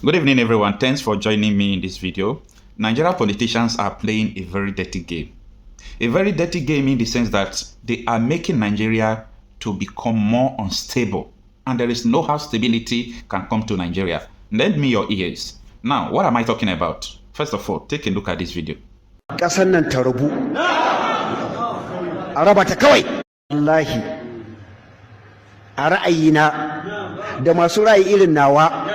Good evening, everyone. Thanks for joining me in this video. Nigerian politicians are playing a very dirty game. A very dirty game in the sense that they are making Nigeria to become more unstable. And there is no how stability can come to Nigeria. Lend me your ears. Now, what am I talking about? First of all, take a look at this video. Kasan nan ta rabu. A raba ta kawai. Wallahi. A ra'ayina da masu ra'ayi irin nawa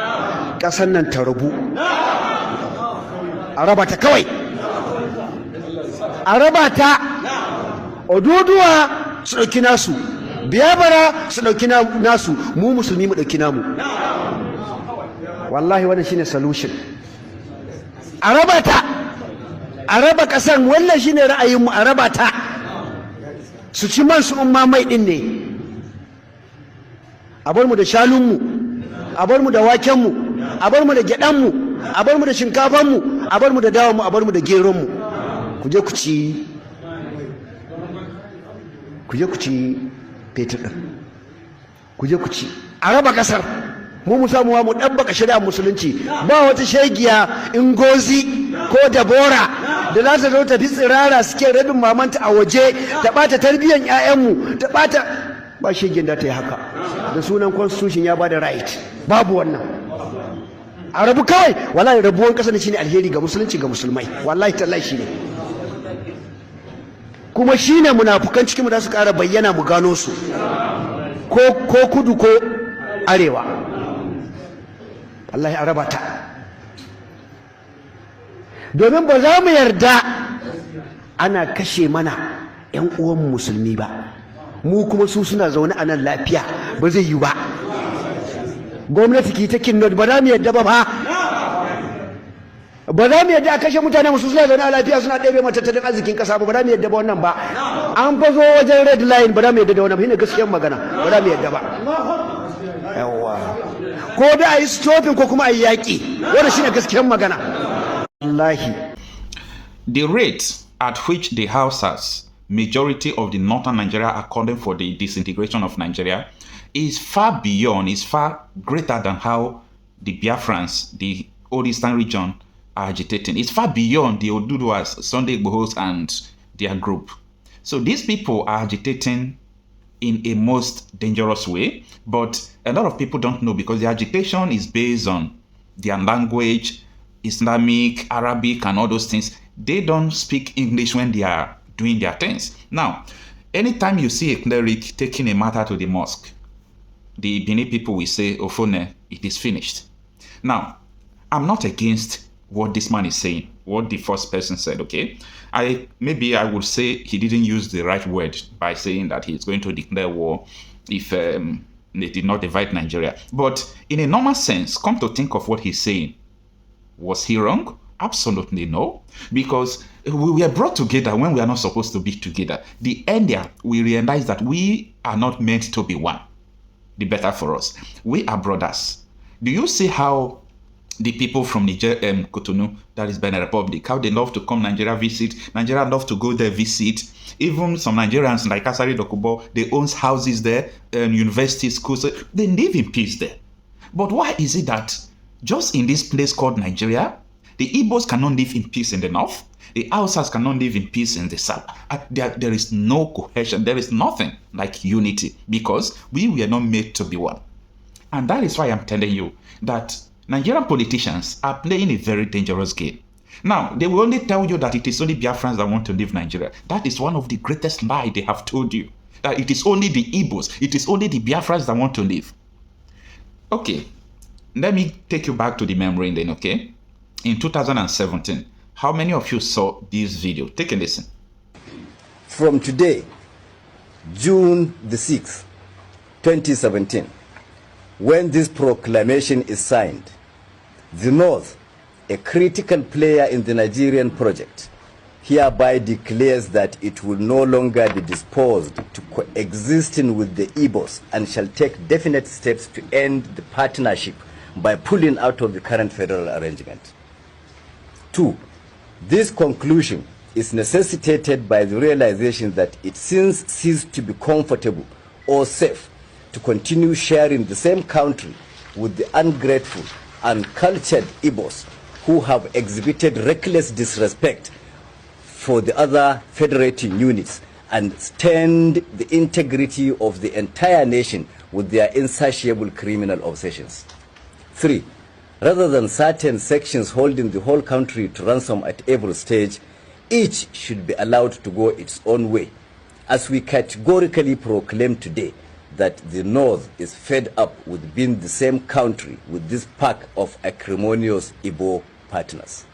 kasan nan ta rabu. A raba ta kawai. A raba ta Oduduwa su ɗauki nasu, Biyabara su ɗauki nasu, mu musulmi mu ɗauki namu. Wallahi wannan shine solution. A raba ta. A raba kasan, wannan shine ra'ayinmu, a raba ta. Su ci man su umma mai din ne. A bar mu da shanunmu, a bar mu da wakenmu, a bar mu da gyaɗanmu, a bar mu da shinkafanmu, a bar mu da dawanmu, a bar mu da geronmu. Ku je ku ci fetur ɗin. Ku je ku ci. A raba kasar. Mu samu mu ɗabbaka shari'ar musulunci. Ba wata shegiya Ngozi ko Dabora da za ta zo ta fi tsirara suke rabin mamanta a waje ta ɓata tarbiyyar 'ya'yanmu, ta ɓata ba shegin da ta yi haka da sunan constitution ya ba da right. Babu wannan. A rabu kawai. Wallahi rabuwan ƙasa ne shine alheri ga musulunci, ga musulmai. Wallahi tallahi shine. Kuma shine munafukan cikin mu da su ƙara bayyana mu gano su. Ko kudu ko arewa. Wallahi a raba ta. Domin ba za mu yarda ana kashe mana 'yan uwan musulmi ba. Mu kuma su suna zaune a nan lafiya, ba zai yi ba. Gwamnati ki ta kinnot, ba za mu yarda ba fa. Ba za mu yarda a kashe mutane musu suna zaune a lafiya suna ɗebe matattalin arzikin ƙasa ba. Ba za mu yarda ba wannan ba. An fa zo wajen red line, ba za mu yarda da wannan ba. Shine gaskiyar magana, ba za mu yarda ba. Yawwa. Ko da a yi stopping ko kuma a yi yaƙi. Wannan shine gaskiyar magana. Wallahi. The rate at which the Hausas, majority of the northern Nigeria, are calling for the disintegration of Nigeria is far beyond, is far greater than how the Biafrans, the old eastern region, are agitating. It's far beyond the Oduduwas, Sunday Igbos, and their group. So these people are agitating in a most dangerous way, but a lot of people don't know because the agitation is based on their language, Islamic, Arabic, and all those things. They don't speak English when they are doing their things. Now, anytime you see a cleric taking a matter to the mosque, the Benin people will say, Ofone, it is finished. Now, I'm not against what this man is saying, what the first person said, okay? Maybe I would say he didn't use the right word by saying that he's going to declare war if they did not invite Nigeria. But in a normal sense, come to think of what he's saying, was he wrong? Absolutely no. Because we were brought together when we are not supposed to be together. The earlier we realize that we are not meant to be one, the better for us. We are brothers. Do you see how the people from Niger, Cotonou, that is Benin Republic, how they love to come Nigeria visit? Nigeria love to go there visit. Even some Nigerians like Asari Dokubo, they own houses there, universities, schools. They live in peace there. But why is it that just in this place called Nigeria, the Igbos cannot live in peace in the north, the Hausas cannot live in peace in the south? There is no cohesion. There is nothing like unity because we were not made to be one. And that is why I'm telling you that Nigerian politicians are playing a very dangerous game. Now, they will only tell you that it is only Biafrans that want to leave Nigeria. That is one of the greatest lies they have told you. That it is only the Igbos, it is only the Biafrans that want to leave. Okay, let me take you back to the memory then, okay? In 2017, how many of you saw this video? Take a listen. From today, June the 6th, 2017, when this proclamation is signed, the North, a critical player in the Nigerian project, hereby declares that it will no longer be disposed to coexisting with the Igbos and shall take definite steps to end the partnership by pulling out of the current federal arrangement. 2. This conclusion is necessitated by the realization that it since ceased to be comfortable or safe to continue sharing the same country with the ungrateful uncultured Igbos who have exhibited reckless disrespect for the other federating units and stained the integrity of the entire nation with their insatiable criminal obsessions. 3. Rather than certain sections holding the whole country to ransom at every stage, each should be allowed to go its own way, as we categorically proclaim today that the North is fed up with being the same country with this pack of acrimonious Igbo partners.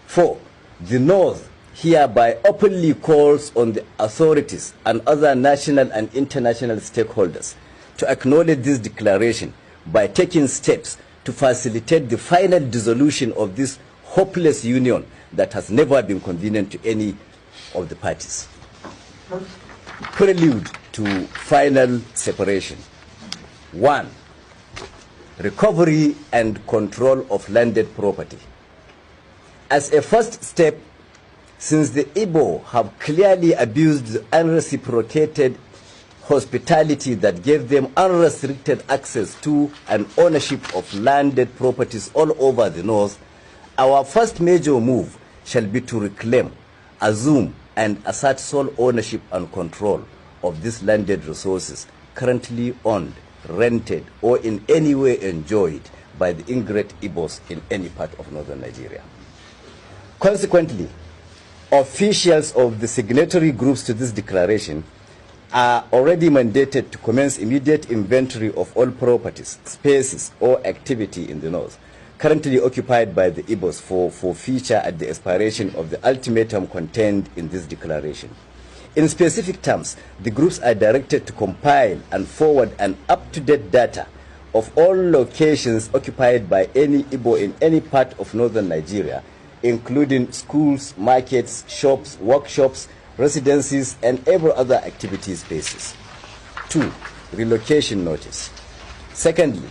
4. The North hereby openly calls on the authorities and other national and international stakeholders to acknowledge this declaration by taking steps to facilitate the final dissolution of this hopeless union that has never been convenient to any of the parties. Prelude to final separation. 1. Recovery and control of landed property. As a first step, since the Igbo have clearly abused the unreciprocated hospitality that gave them unrestricted access to and ownership of landed properties all over the North, our first major move shall be to reclaim, assume, and assert sole ownership and control of these landed resources currently owned, rented, or in any way enjoyed by the ingrate Igbos in any part of northern Nigeria. Consequently, officials of the signatory groups to this declaration are already mandated to commence immediate inventory of all properties, spaces, or activity in the North currently occupied by the Igbos for forfeiture at the expiration of the ultimatum contained in this declaration. In specific terms, the groups are directed to compile and forward an up-to-date data of all locations occupied by any Igbo in any part of northern Nigeria, including schools, markets, shops, workshops, residencies, and every other activity spaces. 2. Relocation notice. Secondly,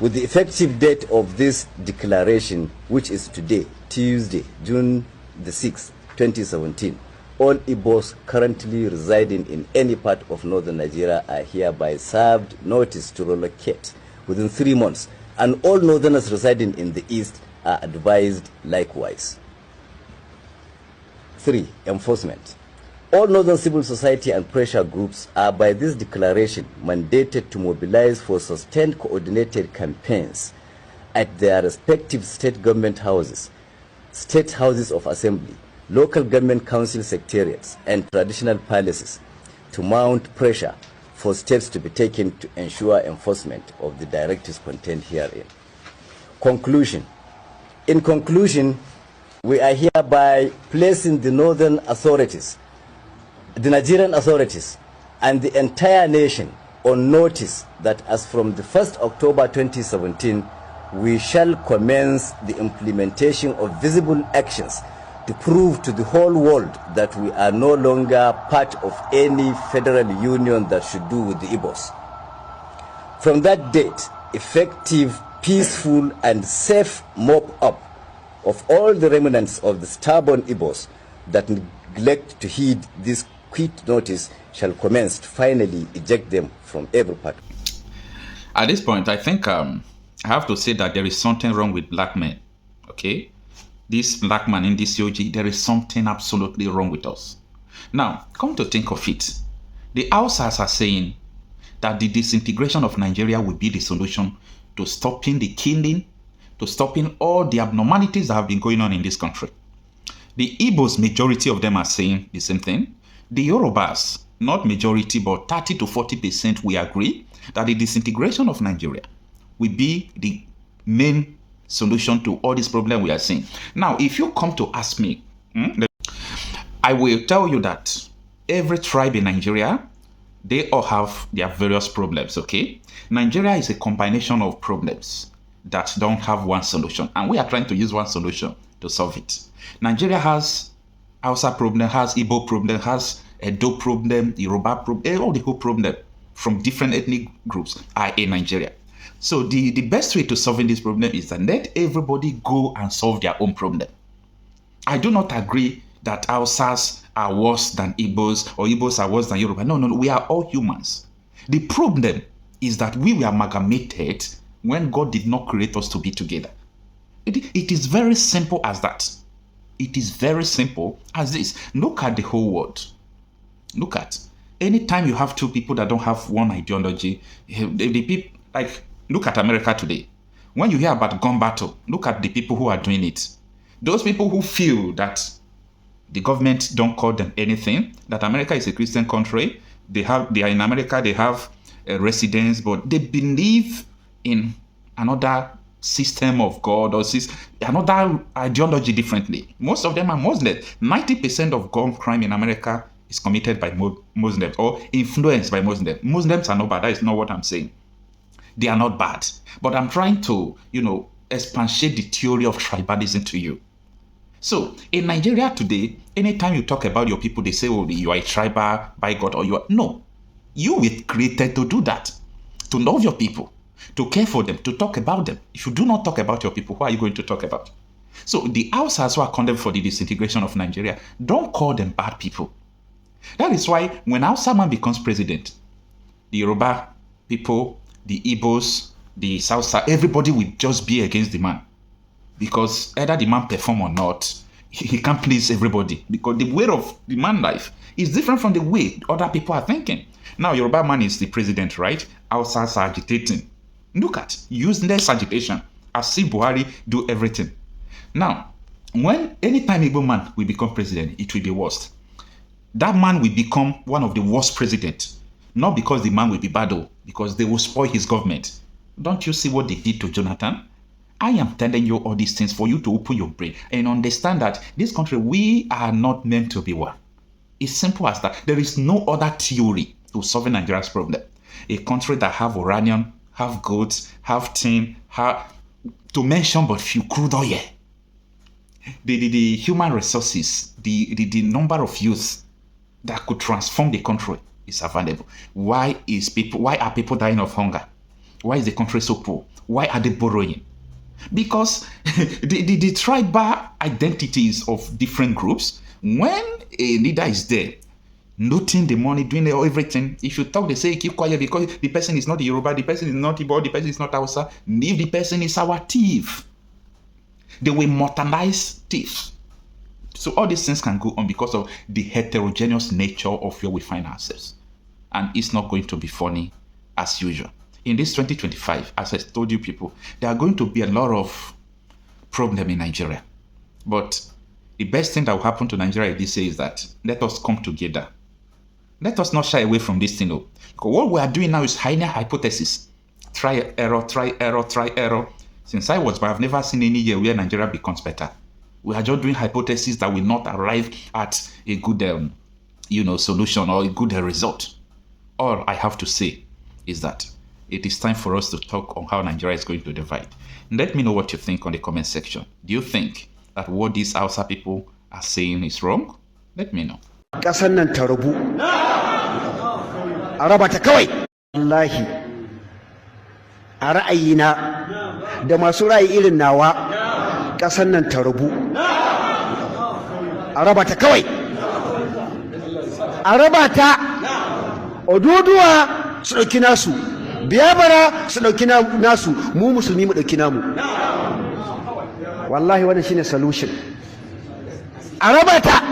with the effective date of this declaration, which is today, Tuesday, June the 6th, 2017, all Igbos currently residing in any part of northern Nigeria are hereby served notice to relocate within 3 months, and all northerners residing in the east are advised likewise. 3. Enforcement. All northern civil society and pressure groups are by this declaration mandated to mobilize for sustained coordinated campaigns at their respective state government houses, state houses of assembly, local government council secretariats, and traditional palaces to mount pressure for steps to be taken to ensure enforcement of the directives contained herein. Conclusion. In conclusion, we are hereby placing the northern authorities, the Nigerian authorities, and the entire nation on notice that as from the 1st October 2017, we shall commence the implementation of visible actions to prove to the whole world that we are no longer part of any federal union that should do with the Igbos. From that date, effective, peaceful, and safe mop-up of all the remnants of the stubborn Igbos that neglect to heed this quit notice shall commence to finally eject them from every part. At this point, I think I have to say that there is something wrong with black men. Okay? This black man in this OG, there is something absolutely wrong with us. Now, come to think of it. The Hausas are saying that the disintegration of Nigeria will be the solution to stopping the killing, to stopping all the abnormalities that have been going on in this country. The Igbos, majority of them are saying the same thing. The Yorubas, not majority, but 30 to 40%, we agree that the disintegration of Nigeria will be the main solution to all this problem we are seeing. Now, if you come to ask me, I will tell you that every tribe in Nigeria, they all have their various problems, okay? Nigeria is a combination of problems that don't have one solution, and we are trying to use one solution to solve it. Nigeria has Hausa problem, has Igbo problem, has Edo problem, Yoruba problem, all the whole problem from different ethnic groups are in Nigeria. So the best way to solving this problem is that let everybody go and solve their own problem. I do not agree that Hausas are worse than Igbos or Igbos are worse than Yoruba. No, we are all humans. The problem is that we were amalgamated when God did not create us to be together? It is very simple as that. It is very simple as this. Look at the whole world. Look at anytime you have two people that don't have one ideology, the people, like, look at America today. When you hear about gun battle, look at the people who are doing it. Those people who feel that the government don't call them anything, that America is a Christian country, they are in America, they have residence, but they believe in another system of God or another ideology differently. Most of them are Muslims. 90% of gun crime in America is committed by Muslims or influenced by Muslims. Muslims are not bad. That is not what I'm saying. They are not bad. But I'm trying to, expatiate the theory of tribalism to you. So in Nigeria today, anytime you talk about your people, they say, oh, you are a tribal by God, or you are. No. You were created to do that. To love your people, to care for them, to talk about them. If you do not talk about your people, who are you going to talk about? So the Hausas who are condemned for the disintegration of Nigeria, don't call them bad people. That is why when Hausa man becomes president, the Yoruba people, the Igbos, the South, everybody will just be against the man. Because either the man perform or not, he can't please everybody. Because the way of the man life is different from the way other people are thinking. Now, Yoruba man is the president, right? Hausas are agitating. Look at useless agitation. As if Buhari do everything. Now, anytime Igbo man will become president, it will be worst. That man will become one of the worst presidents. Not because the man will be bad, because they will spoil his government. Don't you see what they did to Jonathan? I am telling you all these things for you to open your brain and understand that this country, we are not meant to be one. It's simple as that. There is no other theory to solving Nigeria's problem. A country that have uranium, have goats, have tin, to mention but few, crude oil. The human resources, the number of youth that could transform the country is available. Why are people dying of hunger? Why is the country so poor? Why are they borrowing? Because the tribal identities of different groups, when a leader is there, noting the money, doing everything, if you talk, they say keep quiet because the person is not the Yoruba, the person is not Igbo, the person is not Hausa. If the person is our thief, they will mortalize thieves. So all these things can go on because of the heterogeneous nature of where we find ourselves. And it's not going to be funny as usual. In this 2025, as I told you people, there are going to be a lot of problems in Nigeria. But the best thing that will happen to Nigeria this year is that let us come together. Let us not shy away from this thing. Because what we are doing now is hiding hypothesis. Try error, try error, try error. Since I was, but I've never seen any year where Nigeria becomes better. We are just doing hypotheses that will not arrive at a good solution or a good result. All I have to say is that it is time for us to talk on how Nigeria is going to divide. Let me know what you think on the comment section. Do you think that what these Hausa people are saying is wrong? Let me know. Ƙasar nan ta rabu. A raba ta kawai. Wallahi. A ra'ayina da masu ra'ayi irin nawa, ƙasar nan ta rabu. A raba ta kawai. A raba ta. Oduduwa su ɗauki nasu. Biyabara su ɗauki nasu. Mu musulmi mu ɗauki namu. Wallahi wannan shine solution. A raba ta.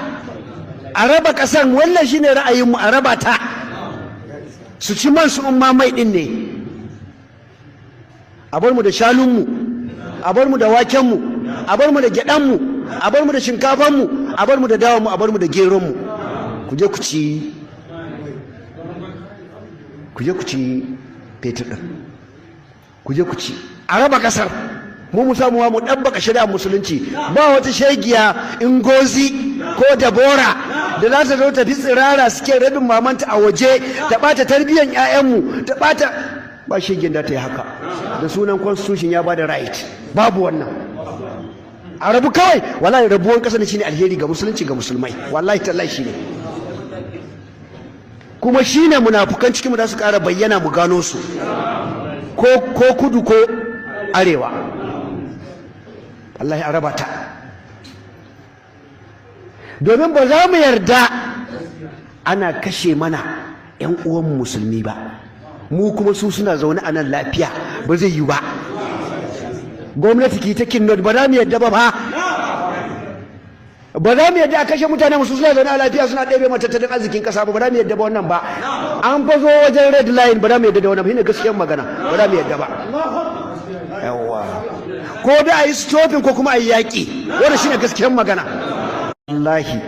A raba ƙasar, wannan shine ra'ayinmu, a raba ta. Su ci man su umma mai ɗin ne. A bar mu da shanunmu, a bar mu da wakenmu, a bar mu da gyaɗanmu, a bar mu da shinkafanmu, a bar mu da dawanmu, a bar mu da geronmu. Ku je ku ci fetur ɗin. Ku je ku ci. A raba ƙasar. Mu samu mu ɗabbaka shari'ar musulunci. Ba wata shegiya Ngozi ko Dabora da za ta zo ta fi tsirara suke rabin mamanta a waje ta ɓata tarbiyyar 'ya'yanmu, ta ɓata. Ba shegin da ta yi haka. Da sunan constitution ya bada right. Babu wannan. A rabu kawai. Wallahi rabuwan ƙasar shine alheri ga musulunci ga musulmai. Wallahi tallahi shine. Kuma shine munafukan cikin mu da su ƙara bayyana mu gano su. Ko kudu ko arewa. Allah ya raba ta. Domin ba za mu yarda ana kashe mana 'yan uwan musulmi ba. Mu kuma su suna zaune a nan lafiya, ba zai yi ba. gwamnati ki ta kinnot ba za mu yadda ba ba za mu yadda a kashe mutane musu suna zaune a lafiya suna ɗebe mata tattalin arzikin ƙasa ba za mu yadda ba wannan ba an fa zo wajen red line ba za mu yadda da wannan ba shine gaskiyar magana ba za mu yadda ba yawa ko da a yi stopping ko kuma a yi yaƙi wannan shine gaskiyar magana wallahi